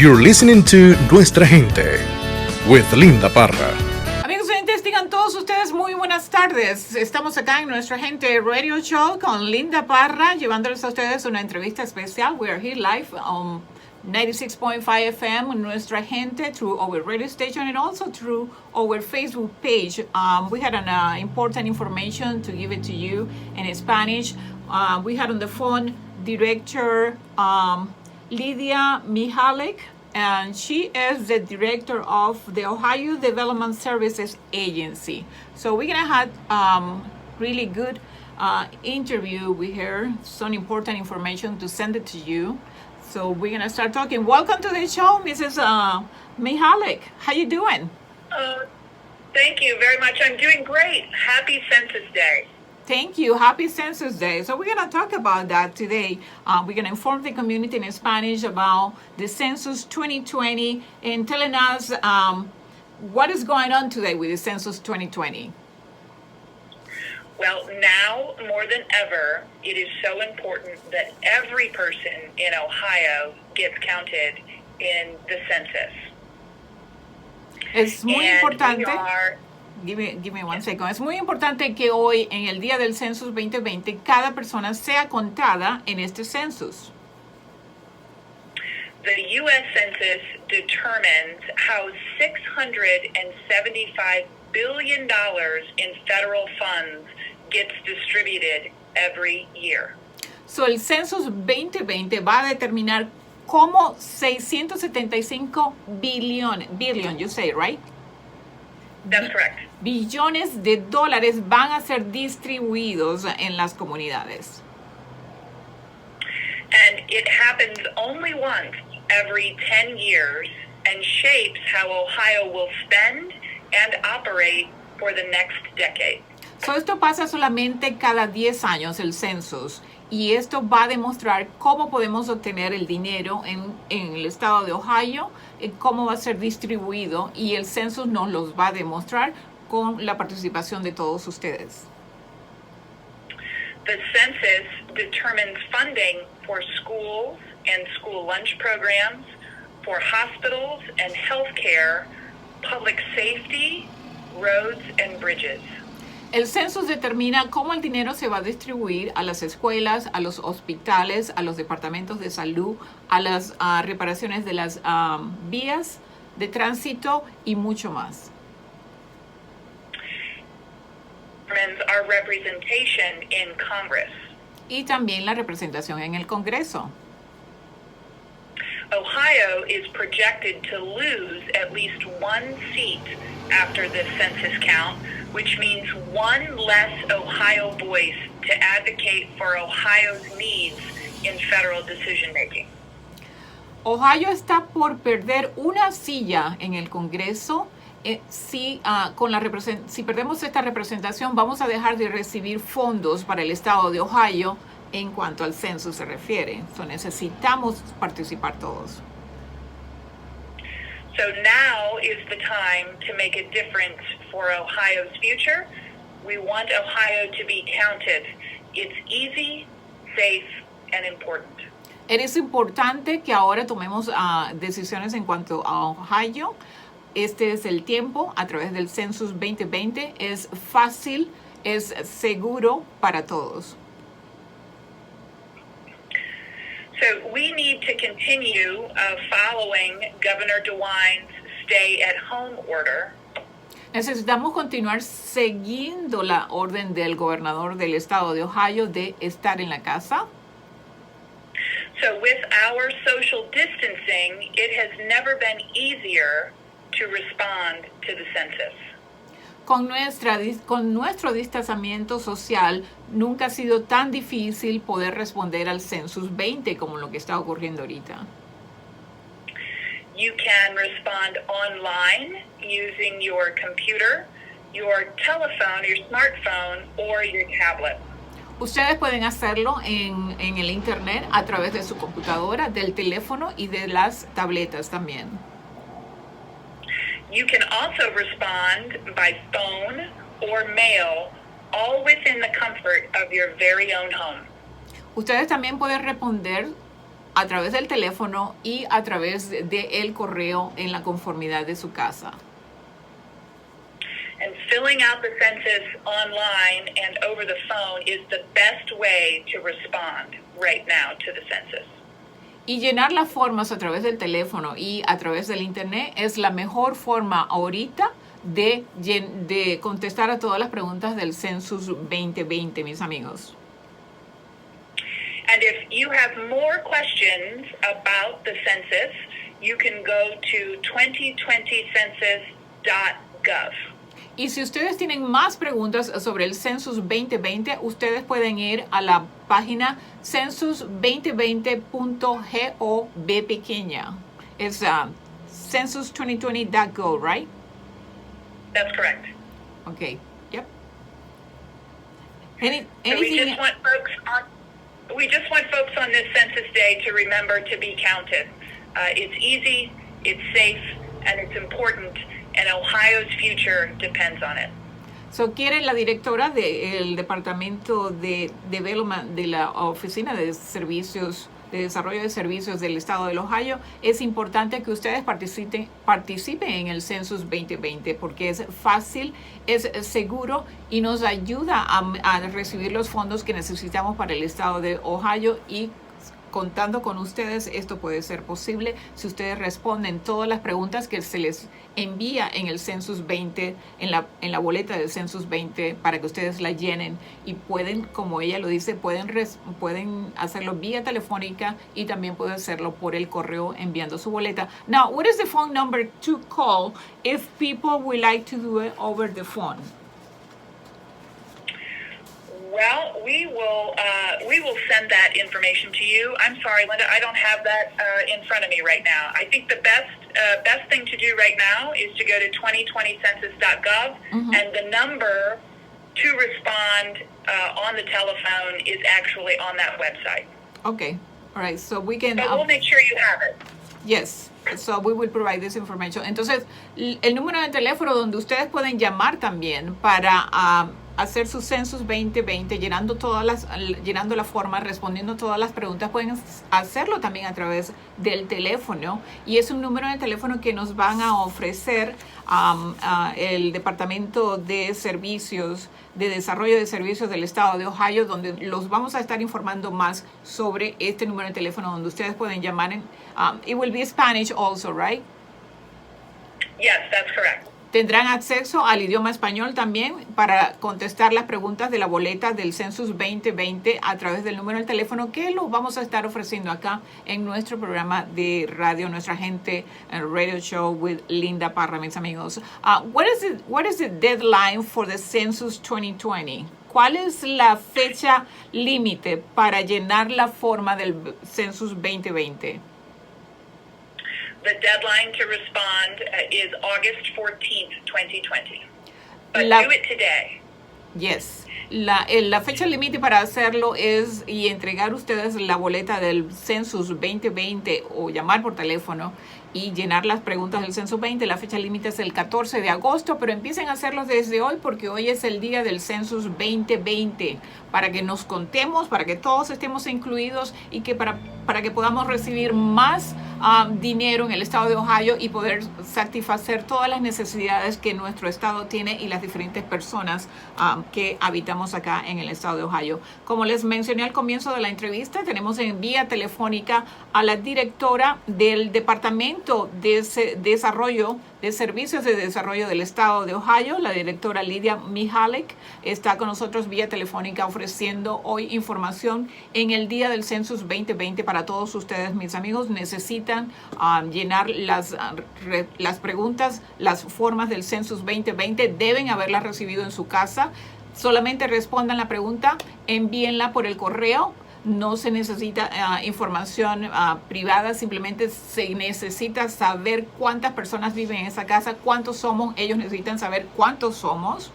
You're listening to Nuestra Gente with Linda Parra. Amigos oyentes, digan todos ustedes muy buenas tardes. Estamos acá en Nuestra Gente Radio Show con Linda Parra, llevándoles a ustedes una entrevista especial. We are here live on 96.5 FM, Nuestra Gente, through our radio station and also through our Facebook page. We had an important information to give it to you in Spanish. We had on the phone Director Lydia Mihalik, and she is the director of the Ohio Development Services Agency. So we're gonna have really good interview with her, some important information to send it to you. So we're gonna start talking. Welcome to the show, Mrs. Mihalik. How you doing? Thank you very much. I'm doing great. Happy Census Day. Thank you. Happy Census Day. So we're going to talk about that today. We're going to inform the community in Spanish about the Census 2020 and telling us what is going on today with the Census 2020. Well, now more than ever, it is so important that every person in Ohio gets counted in the census. Es muy importante. Give me one second. Es muy importante que hoy, en el día del Census 2020, cada persona sea contada en este census. The U.S. Census determines how $675 billion in federal funds gets distributed every year. So, el Census 2020 va a determinar cómo 675 billion, you say, right? That's correct. Billones de dólares van a ser distribuidos en las comunidades. And it happens only once every 10 years and shapes how Ohio will spend and operate for the next decade. So esto pasa solamente cada 10 años, el census, y esto va a demostrar cómo podemos obtener el dinero en el estado de Ohio, cómo va a ser distribuido, y el census nos los va a demostrar con la participación de todos ustedes. The census determines funding for schools and school lunch programs, for hospitals and healthcare, public safety, roads and bridges. El census determina cómo el dinero se va a distribuir a las escuelas, a los hospitales, a los departamentos de salud, a las reparaciones de las vías de tránsito y mucho más. Our representation in Congress. Y también la representación en el Congreso. Ohio is projected to lose at least one seat after this census count, which means one less Ohio voice to advocate for Ohio's needs in federal decision making. Ohio está por perder una silla en el Congreso. Si perdemos esta representación, vamos a dejar de recibir fondos para el estado de Ohio en cuanto al censo se refiere. So, necesitamos participar todos. So now is the time to make a difference for Ohio's future. We want Ohio to be counted. It's easy, safe, and important. Es importante que ahora tomemos decisiones en cuanto a Ohio. Este es el tiempo a través del Census 2020. Es fácil, es seguro para todos. So we need to continue following Governor DeWine's stay-at-home order. Necesitamos continuar siguiendo la orden del gobernador del estado de Ohio de estar en la casa. So with our social distancing, it has never been easier to respond to the census. Con nuestro distanciamiento social, nunca ha sido tan difícil poder responder al Census 20 como lo que está ocurriendo ahorita. You can respond online using your computer, your telephone, your smartphone, or your tablet. Ustedes pueden hacerlo en el internet a través de su computadora, del teléfono y de las tabletas también. You can also respond by phone or mail, all within the comfort of your very own home. Ustedes también pueden responder a través del teléfono y a través del correo en la conformidad de su casa. And filling out the census online and over the phone is the best way to respond right now to the census. Y llenar las formas a través del teléfono y a través del internet es la mejor forma ahorita de contestar a todas las preguntas del Census 2020, mis amigos. And if you have more questions about the census, you can go to 2020census.gov. Y si ustedes tienen más preguntas sobre el Census 2020, ustedes pueden ir a la página census2020.gov pequeña. Es census2020.gov, right? That's correct. Okay. Yep. So we just want folks on this census day to remember to be counted. It's easy, it's safe, and it's important. And Ohio's future depends on it. So, quiere la directora del Departamento de Development de la Oficina de Servicios, de Desarrollo de Servicios del Estado del Ohio, es importante que ustedes participen en el Census 2020 porque es fácil, es seguro y nos ayuda a recibir los fondos que necesitamos para el Estado de Ohio y contando con ustedes, esto puede ser posible si ustedes responden todas las preguntas que se les envía en el Census 20, en la boleta del Census 20 para que ustedes la llenen y pueden, como ella lo dice, pueden hacerlo vía telefónica y también pueden hacerlo por el correo enviando su boleta. Now, what is the phone number to call if people would like to do it over the phone? Well, we will send that information to you. I'm sorry, Linda, I don't have that in front of me right now. I think the best thing to do right now is to go to 2020census.gov, and the number to respond on the telephone is actually on that website. Okay, all right, so we can... But we'll make sure you have it. Yes, so we will provide this information. Entonces, el número de teléfono donde ustedes pueden llamar también para hacer su Census 2020, llenando la forma, respondiendo todas las preguntas, pueden hacerlo también a través del teléfono. Y es un número de teléfono que nos van a ofrecer el Departamento de Servicios, de Desarrollo de Servicios del Estado de Ohio, donde los vamos a estar informando más sobre este número de teléfono donde ustedes pueden llamar. It will be Spanish also, right? Yes, that's correct. Tendrán acceso al idioma español también para contestar las preguntas de la boleta del Census 2020 a través del número del teléfono que lo vamos a estar ofreciendo acá en nuestro programa de radio, Nuestra Gente Radio Show with Linda Parra, mis amigos. What is the deadline for the Census 2020? ¿Cuál es la fecha límite para llenar la forma del Census 2020? The deadline to respond is August 14th, 2020. But do it today. Yes. La fecha límite para hacerlo es y entregar ustedes la boleta del Census 2020 o llamar por teléfono y llenar las preguntas del Census 20. La fecha límite es el 14 de agosto, pero empiecen a hacerlo desde hoy porque hoy es el día del Census 2020 para que nos contemos, para que todos estemos incluidos y que para que podamos recibir más dinero en el estado de Ohio y poder satisfacer todas las necesidades que nuestro estado tiene y las diferentes personas que habitamos acá en el estado de Ohio. Como les mencioné al comienzo de la entrevista, tenemos en vía telefónica a la directora del Departamento de Desarrollo de Servicios de Desarrollo del Estado de Ohio, la directora Lydia Mihalik, está con nosotros vía telefónica ofreciendo hoy información en el día del Census 2020 para todos ustedes, mis amigos. Necesitan llenar las preguntas, las formas del Census 2020, deben haberlas recibido en su casa. Solamente respondan la pregunta, envíenla por el correo. No se necesita información privada, simplemente se necesita saber cuántas personas viven en esa casa, cuántos somos, ellos necesitan saber cuántos somos.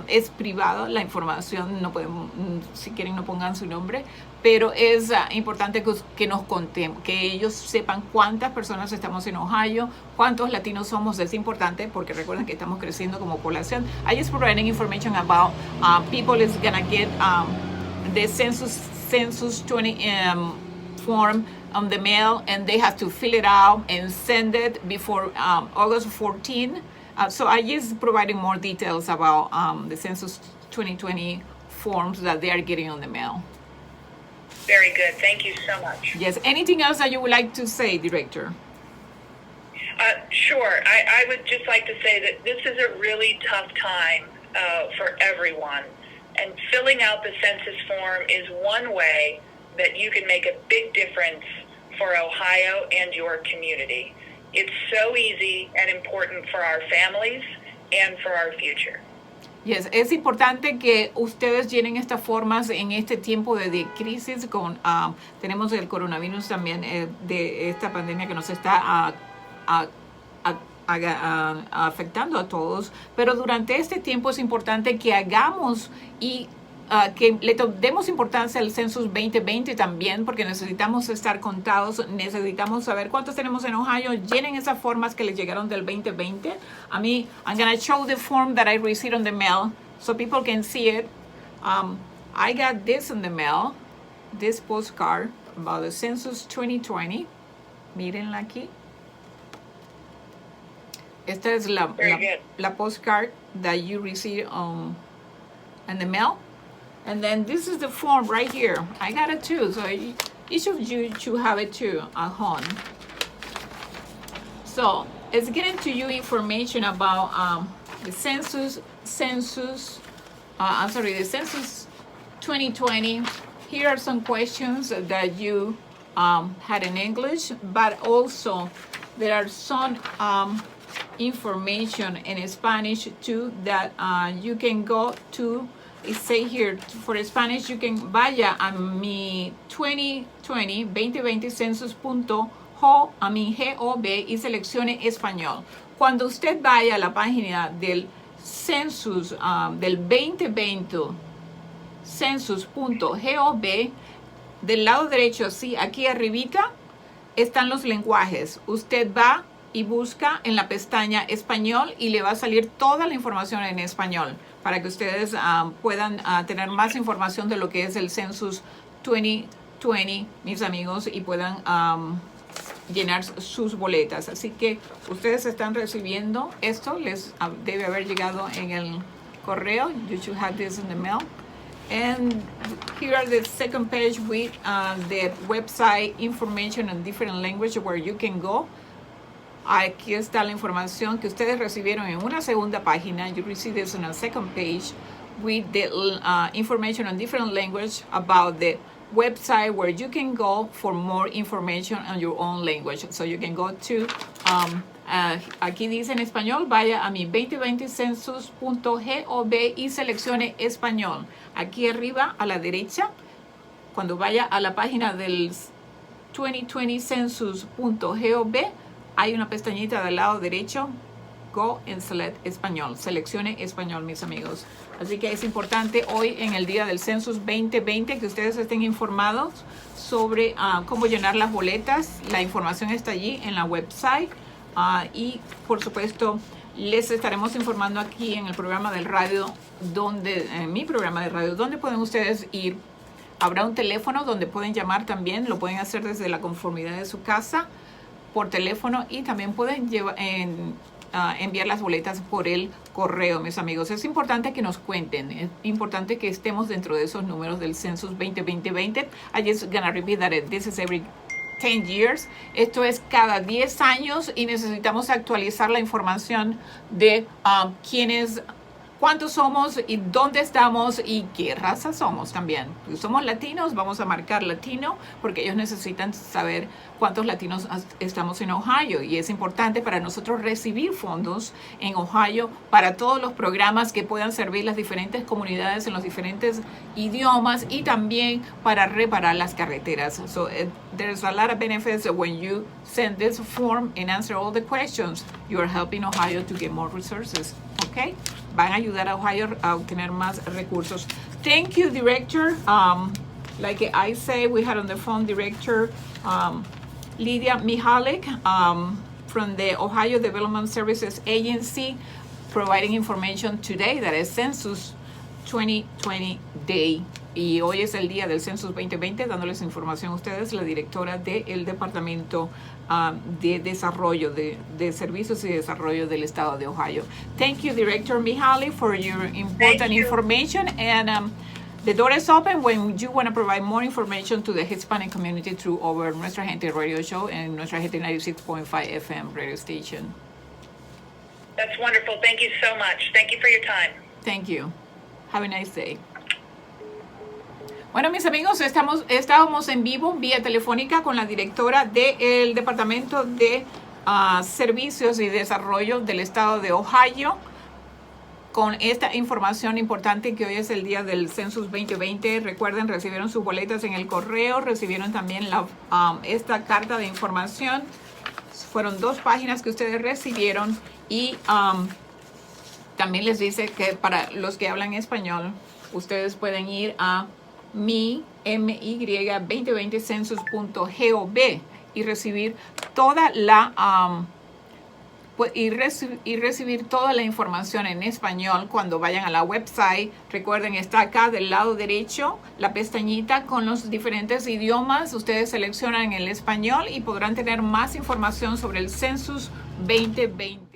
Es privada la información, no podemos, si quieren no pongan su nombre, pero es importante que nos contemos, que ellos sepan cuántas personas estamos en Ohio, cuántos latinos somos. Es importante porque recuerden que estamos creciendo como población. I just providing information about people is gonna get the Census 20 form on the mail, and they have to fill it out and send it before August 14. So I just providing more details about the Census 2020 forms that they are getting on the mail. Very good. Thank you so much. Yes. Anything else that you would like to say, Director? Sure. I would just like to say that this is a really tough time for everyone. And filling out the census form is one way that you can make a big difference for Ohio and your community. It's so easy and important for our families and for our future. Yes, es importante que ustedes llenen estas formas en este tiempo de crisis. Tenemos el coronavirus también, de esta pandemia que nos está afectando a todos, pero durante este tiempo es importante que hagamos y que le demos importancia al Census 2020 también, porque necesitamos estar contados, necesitamos saber cuántos tenemos en Ohio. Llenen esas formas que les llegaron del 2020. A mí, I'm going to show the form that I received on the mail so people can see it. I got this in the mail, this postcard about the Census 2020. Mírenla aquí. Esta es la postcard that you received in the mail. And then this is the form right here. I got it too, so each of you should have it too at home. So it's getting to you information about the Census 2020. Here are some questions that you had in English, but also there are some information in Spanish too that you can go to. It say here, for Spanish, you can vaya a mi 2020 census.gov y seleccione español. Cuando usted vaya a la página del Census del 2020 census.gov, del lado derecho, así, aquí arribita, están los lenguajes. Usted va y busca en la pestaña español y le va a salir toda la información en español para que ustedes puedan tener más información de lo que es el Census 2020, mis amigos, y puedan llenar sus boletas. Así que ustedes están recibiendo esto, les debe haber llegado en el correo. You should have this in the mail. And here are the second page with the website information in different language where you can go. Aquí está la información que ustedes recibieron en una segunda página. You receive this on a second page with the information on different language about the website where you can go for more information on your own language. So you can go to, aquí dice en español, vaya a mi 2020 census.gov y seleccione español. Aquí arriba a la derecha, cuando vaya a la página del 2020 census.gov, hay una pestañita del lado derecho, Go and Select Español. Seleccione español, mis amigos. Así que es importante hoy, en el día del Census 2020, que ustedes estén informados sobre cómo llenar las boletas. La información está allí en la website. Y, por supuesto, les estaremos informando aquí en el programa del radio, en mi programa de radio, donde pueden ustedes ir. Habrá un teléfono donde pueden llamar también. Lo pueden hacer desde la conformidad de su casa, por teléfono, y también pueden enviar las boletas por el correo, mis amigos. Es importante que nos cuenten, es importante que estemos dentro de esos números del Census 2020. I just gonna repeat that this is every 10 years. Esto es cada 10 años y necesitamos actualizar la información de quiénes, cuántos somos y dónde estamos y qué raza somos también. Si somos latinos, vamos a marcar latino porque ellos necesitan saber cuántos latinos estamos en Ohio, y es importante para nosotros recibir fondos en Ohio para todos los programas que puedan servir las diferentes comunidades en los diferentes idiomas y también para reparar las carreteras. So there's a lot of benefits when you send this form and answer all the questions. You are helping Ohio to get more resources. Okay? Van a ayudar a Ohio a obtener más recursos. Thank you, Director. Like I say, we had on the phone Director Lydia Mihalik from the Ohio Development Services Agency, providing information today that is Census 2020 Day Y hoy es el día del Census 2020, dándoles información a ustedes, la directora del Departamento de Desarrollo, de Servicios y Desarrollo del Estado de Ohio. Thank you, Director Mihalik, for your important information. And the door is open when you want to provide more information to the Hispanic community through our Nuestra Gente Radio Show and Nuestra Gente 96.5 FM radio station. That's wonderful. Thank you so much. Thank you for your time. Thank you. Have a nice day. Bueno, mis amigos, estábamos en vivo vía telefónica con la directora del Departamento de Servicios y Desarrollo del Estado de Ohio con esta información importante que hoy es el día del Census 2020. Recuerden, recibieron sus boletas en el correo, recibieron también esta carta de información. Fueron 2 páginas que ustedes recibieron y también les dice que para los que hablan español, ustedes pueden ir a my2020census.gov y recibir toda la recibir toda la información en español cuando vayan a la website. Recuerden, está acá del lado derecho la pestañita con los diferentes idiomas. Ustedes seleccionan el español y podrán tener más información sobre el Census 2020.